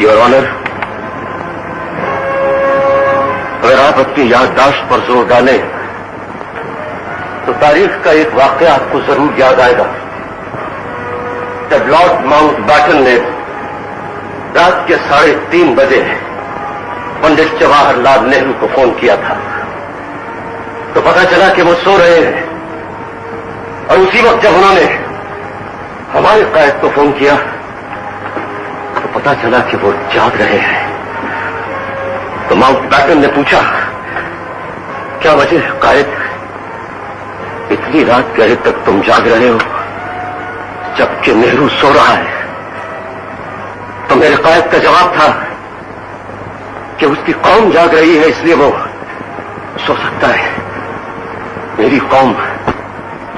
Your honour, अगर आप अपनी याददाश्त पर जोर डालें तो तारीख का एक वाकया आपको जरूर याद आएगा। जब लॉर्ड माउंटबैटन ने रात के 3:30 बजे पंडित जवाहरलाल नेहरू को फोन किया था तो पता चला कि वो सो रहे हैं, और उसी वक्त जब उन्होंने हमारे कायद को फोन किया तो पता चला कि वो जाग रहे हैं। तो माउंटबैटन ने पूछा, क्या वजह कायद, इतनी रात गहरे तक तुम जाग रहे हो जबकि नेहरू सो रहा है? तो मेरे कायद का जवाब था कि उसकी कौम जाग रही है इसलिए वो सो सकता है, मेरी कौम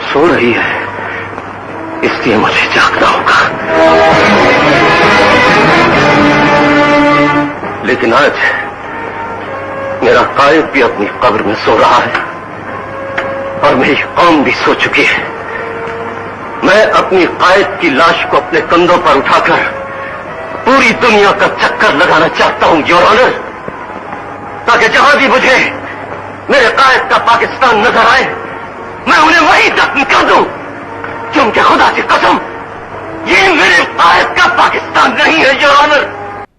सो रही है इसलिए मुझे जागना होगा। लेकिन आज मेरा कायद भी अपनी कब्र में सो रहा है और मेरी कौम भी सो चुकी है। मैं अपनी कायद की लाश को अपने कंधों पर उठाकर पूरी दुनिया का चक्कर लगाना चाहता हूं योर ऑनर, ताकि जहां भी मुझे मेरे कायद का पाकिस्तान नजर आए मैं उन्हें वहीं दफन कर दूं, क्योंकि खुदा की कसम ये मेरे कायद का पाकिस्तान नहीं है योर ऑनर।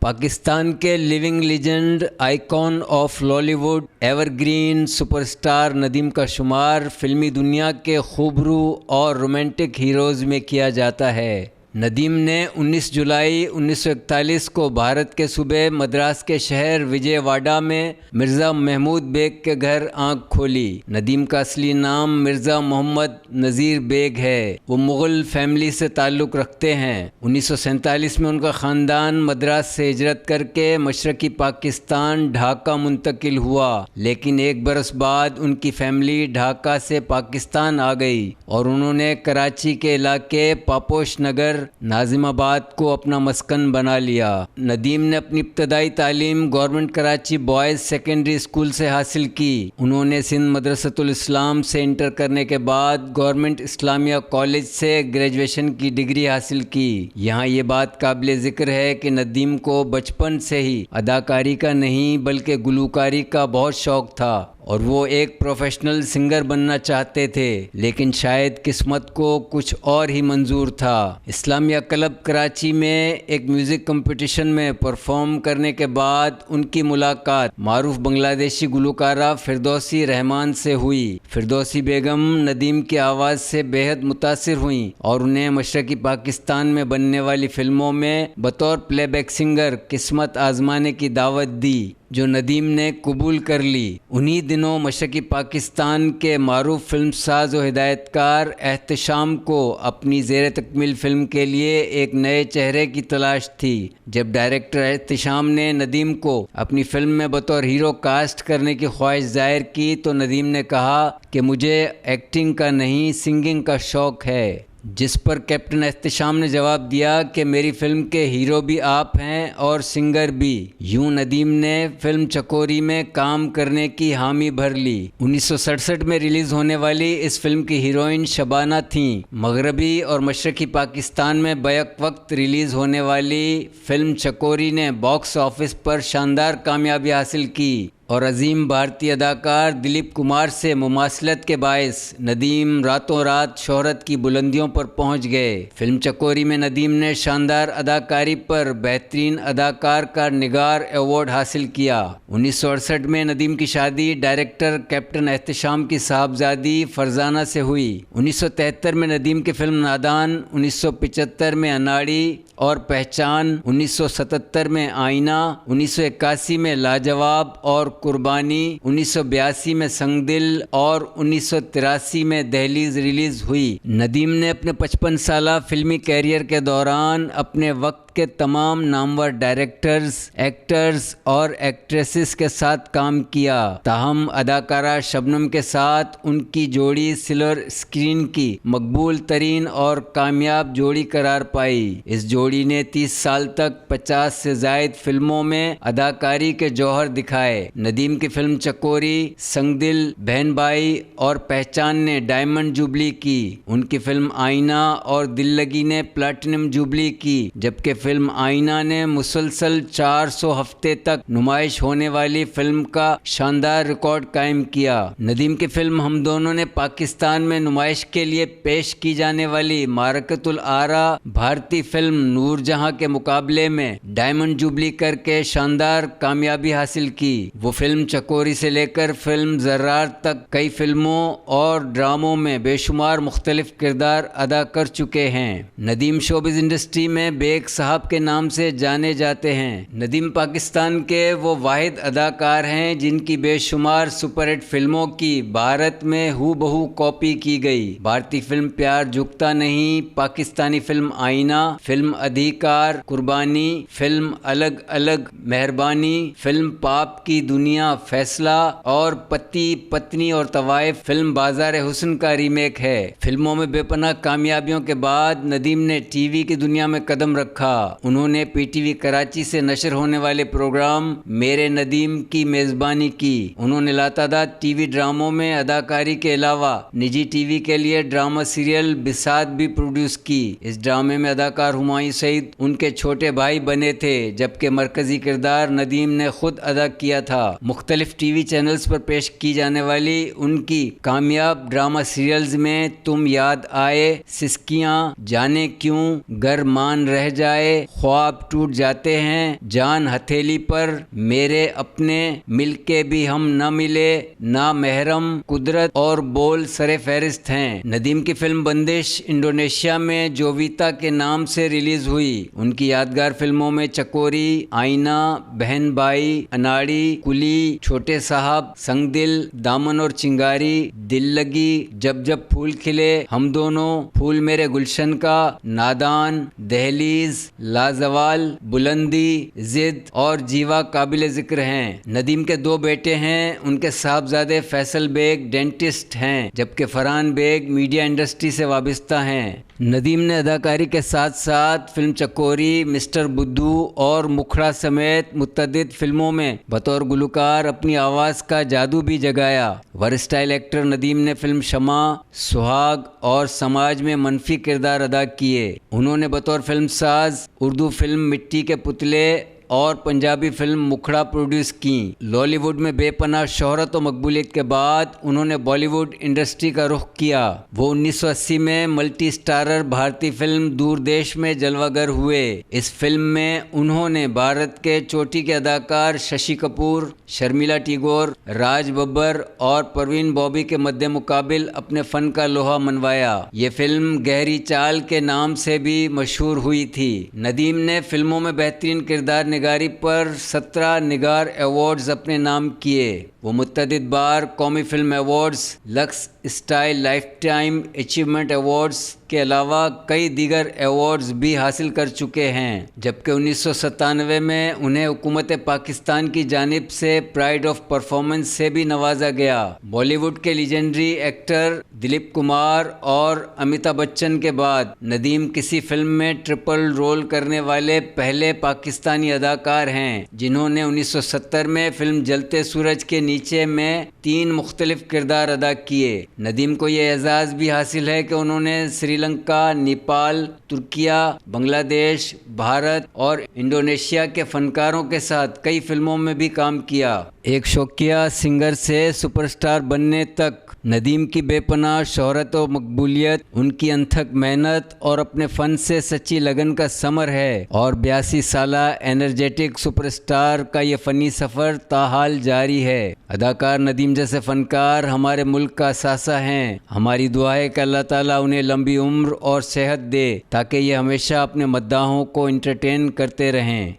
पाकिस्तान के living legend, icon of Lollywood, evergreen superstar Nadeem का शुमार फिल्मी दुनिया के खूबरू और रोमांटिक हीरोज़ में किया जाता है। नदीम ने 19 जुलाई 1941 को भारत के सूबे मद्रास के शहर विजयवाड़ा में मिर्ज़ा महमूद बेग के घर आंख खोली। नदीम का असली नाम मिर्ज़ा मोहम्मद नज़ीर बेग है। वो मुग़ल फैमिली से ताल्लुक़ रखते हैं। 1947 में उनका ख़ानदान मद्रास से हिजरत करके मशरक़ी पाकिस्तान ढाका मुंतकिल हुआ, लेकिन एक बरस बाद उनकी फैमिली ढाका से पाकिस्तान आ गई और उन्होंने कराची के इलाके पापोश नगर नाजिमाबाद को अपना मस्कन बना लिया। नदीम ने अपनी इब्तदाई तालीम government Karachi boys secondary school से हासिल की। उन्होंने सिंध मदरसतुल इस्लाम से इंटर करने के बाद गवर्नमेंट इस्लामिया कॉलेज से ग्रेजुएशन की डिग्री हासिल की। यहाँ ये बात काबिल ज़िक्र है कि नदीम को बचपन से ही अदाकारी का नहीं बल्कि गुलूकारी का बहुत शौक़ था और वो एक प्रोफेशनल सिंगर बनना चाहते थे, लेकिन शायद किस्मत को कुछ और ही मंजूर था। इस्लामिया क्लब कराची में एक म्यूज़िक कंपटीशन में परफॉर्म करने के बाद उनकी मुलाकात मारूफ बांग्लादेशी गुलकारा फिरदौसी रहमान से हुई। फिरदौसी बेगम नदीम की आवाज़ से बेहद मुतासिर हुई और उन्हें मशरक़ी पाकिस्तान में बनने वाली फिल्मों में बतौर प्लेबैक सिंगर किस्मत आजमाने की दावत दी, जो नदीम ने कबूल कर ली। उन्हीं दिनों मशरक़ी पाकिस्तान के मारूफ फिल्म साज और हिदायतकार एहतशाम को अपनी ज़ेर तकमील फ़िल्म के लिए एक नए चेहरे की तलाश थी। जब डायरेक्टर एहतशाम ने नदीम को अपनी फ़िल्म में बतौर हीरो कास्ट करने की ख्वाहिश ज़ाहिर की तो नदीम ने कहा कि मुझे एक्टिंग का नहीं सिंगिंग का शौक़ है, जिस पर कैप्टन एहतशाम ने जवाब दिया कि मेरी फ़िल्म के हीरो भी आप हैं और सिंगर भी। यूं नदीम ने फिल्म चकोरी में काम करने की हामी भर ली। 1967 में रिलीज़ होने वाली इस फिल्म की हीरोइन शबाना थीं। मगरबी और मशरक़ी पाकिस्तान में बैक वक्त रिलीज़ होने वाली फिल्म चकोरी ने बॉक्स ऑफिस पर शानदार कामयाबी हासिल की और अजीम भारतीय अदाकार दिलीप कुमार से मुमासलत के बायस नदीम रातों रात शोहरत की बुलंदियों पर पहुंच गए। फिल्म चकोरी में नदीम ने शानदार अदाकारी पर बेहतरीन अदाकार का निगार अवार्ड हासिल किया। 1968 में नदीम की शादी डायरेक्टर कैप्टन एहतशाम की साहबजादी फरजाना से हुई। 1973 में नदीम की फिल्म नादान, 1975 में अनाड़ी और पहचान, 1977 में आईना, 1981 में लाजवाब और कुर्बानी, 1982 में संगदिल और 1983 में दहलीज रिलीज हुई। नदीम ने अपने 55 साला फिल्मी कैरियर के दौरान अपने वक्त के तमाम नामवर डायरेक्टर्स, एक्टर्स और एक्ट्रेसेस के साथ काम किया। ताहम अदाकारा शबनम के साथ उनकी जोड़ी सिल्वर स्क्रीन की मकबूल तरीन और कामयाब जोड़ी करार पाई। इस जोड़ी ने 30 साल तक 50 से ज़ायद फिल्मों में अदाकारी के जौहर दिखाए। नदीम की फिल्म चकोरी, संगदिल, बहन भाई और पहचान ने डायमंड जुबली की। उनकी फिल्म आईना और दिल लगी ने प्लैटिनम जुबली की, जबकि फिल्म आईना ने मुसलसल 400 हफ्ते तक नुमाइश होने वाली फिल्म का शानदार रिकॉर्ड कायम किया। नदीम की फिल्म हम दोनों ने पाकिस्तान में नुमाइश के लिए पेश की जाने वाली मारकतुल आरा भारतीय फिल्म नूरजहां के मुकाबले में डायमंड जुबली करके शानदार कामयाबी हासिल की। वो फिल्म चकोरी से लेकर फिल्म जर्रार तक कई फिल्मों और ड्रामों में बेशुमार मुख्तलिफ किरदार अदा कर चुके हैं। नदीम शोबिज़ इंडस्ट्री में बेग साहब के नाम से जाने जाते हैं। नदीम पाकिस्तान के वो वाहिद अदाकार हैं जिनकी बेशुमार सुपरहिट फिल्मों की भारत में हूबहू कॉपी की गई। भारतीय फिल्म प्यार झुकता नहीं, पाकिस्तानी फिल्म आईना, फिल्म अधिकार, कुर्बानी, फिल्म अलग अलग, मेहरबानी, फिल्म पाप की दुनिया, फैसला और पति पत्नी और तवाइफ फिल्म बाजार हुस्न का रीमेक है। फिल्मों में बेपनाह कामयाबियों के बाद नदीम ने टीवी की दुनिया में कदम रखा। उन्होंने पीटीवी कराची से नशर होने वाले प्रोग्राम मेरे नदीम की मेजबानी की। उन्होंने लातादाद टीवी ड्रामों में अदाकारी के अलावा निजी टीवी के लिए ड्रामा सीरियल बिसात भी प्रोड्यूस की। इस ड्रामे में अदाकार हुमायूं सईद उनके छोटे भाई बने थे, जबकि मरकजी किरदार नदीम ने खुद अदा किया था। मुख्तलिफ टीवी चैनल्स पर पेश की जाने वाली उनकी कामयाब ड्रामा सीरियल्स में तुम याद आए, सिस्कियां, जाने क्यों, घर मान रह जाए, ख्वाब टूट जाते हैं, जान हथेली पर, मेरे अपने, मिलके भी हम न मिले, ना महरम, कुदरत और बोल सरे फहरिस्त हैं। नदीम की फिल्म बंदिश इंडोनेशिया में जोविता के नाम से रिलीज हुई। उनकी यादगार फिल्मों में चकोरी, आईना, बहन भाई, अनाड़ी, कुली, छोटे साहब, संगदिल, दामन और चिंगारी, दिल लगी, जब जब फूल खिले, हम दोनों, फूल मेरे गुलशन का, नादान, दहलीज, लाजवाल, बुलंदी, जिद और जीवा काबिल जिक्र हैं। नदीम के दो बेटे हैं। उनके साहबजादे फैसल बेग डेंटिस्ट हैं, जबकि फरहान बेग मीडिया इंडस्ट्री से वाबस्ता हैं। नदीम ने अदाकारी के साथ साथ फिल्म चकोरी, मिस्टर बुद्धू और मुखड़ा समेत मुतअद्दिद फिल्मों में बतौर गुलकार अपनी आवाज़ का जादू भी जगाया। वर्सटाइल एक्टर नदीम ने फिल्म शमा, सुहाग और समाज में मनफी किरदार अदा किए। उन्होंने बतौर फिल्म साज उर्दू फिल्म मिट्टी के पुतले और पंजाबी फिल्म मुखड़ा प्रोड्यूस की। लॉलीवुड में बेपनाह शोहरत और मकबूलियत के बाद उन्होंने बॉलीवुड इंडस्ट्री का रुख किया। वो 1980 में मल्टी स्टारर भारतीय फिल्म दूरदेश में जलवागर हुए। इस फिल्म में उन्होंने भारत के चोटी के अदाकार शशि कपूर, शर्मिला टैगोर, राज बब्बर और परवीन बॉबी के मद्दे मुकाबिल अपने फ़न का लोहा मनवाया। ये फिल्म गहरी चाल के नाम से भी मशहूर हुई थी। नदीम ने फिल्मों में बेहतरीन किरदार निगारी पर 17 निगार अवार्ड्स अपने नाम किए। वो मुतअद्दिद बार कौमी film awards, lux style life time achievement awards के अलावा कई दीगर अवार्ड्स भी हासिल कर चुके हैं। जबकि 1997 में उन्हें हुकूमत पाकिस्तान की जानिब से प्राइड ऑफ परफॉर्मेंस से भी नवाजा गया। बॉलीवुड के लीजेंडरी एक्टर दिलीप कुमार और अमिताभ बच्चन के बाद नदीम किसी फिल्म में ट्रिपल रोल करने वाले पहले पाकिस्तानी अदाकार हैं, जिन्होंने 1970 में फिल्म जलते सूरज के नीचे में 3 मुख्तलिफ किरदार अदा किए। नदीम को ये एजाज़ भी हासिल है कि उन्होंने श्रीलंका, नेपाल, तुर्किया, बांग्लादेश, भारत और इंडोनेशिया के फनकारों के साथ कई फिल्मों में भी काम किया। एक शौकिया सिंगर से सुपरस्टार बनने तक नदीम की बेपनाह शोहरत और मकबूलियत उनकी अनथक मेहनत और अपने फ़न से सच्ची लगन का समर है। और 82 साला एनर्जेटिक सुपरस्टार का ये फ़नी सफ़र ताहाल जारी है। अदाकार नदीम जैसे फ़नकार हमारे मुल्क का असासा हैं। हमारी दुआ है कि अल्लाह ताला उन्हें लंबी उम्र और सेहत दे ताकि ये हमेशा अपने मद्दाहों को इंटरटेन करते रहें।